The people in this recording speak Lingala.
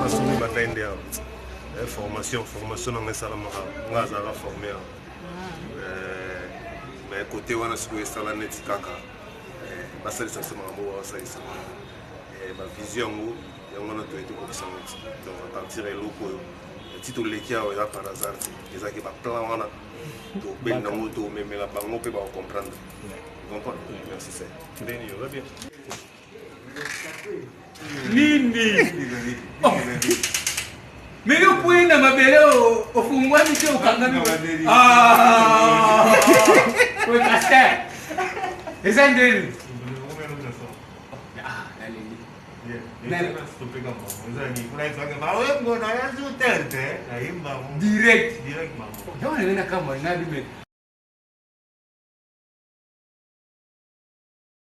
nasumi batainde ya formation na ngesala maka ngaza la former mais côté wana siko esala net kaka basalisa sama mo basalisa ba vision ngo yango na to eto ko bisango donc à partir eloko tito lekia o ya par hasard ezaki ba plan wana to ben na moto mais la bango pe ba comprendre comprendre merci c'est ndeni yo va bien Nini? Mais le point de ma belle au fond, moi, je suis au Kangami. Ah! Oui, Castel. Et ça, c'est direct. Non, il y a un camarade,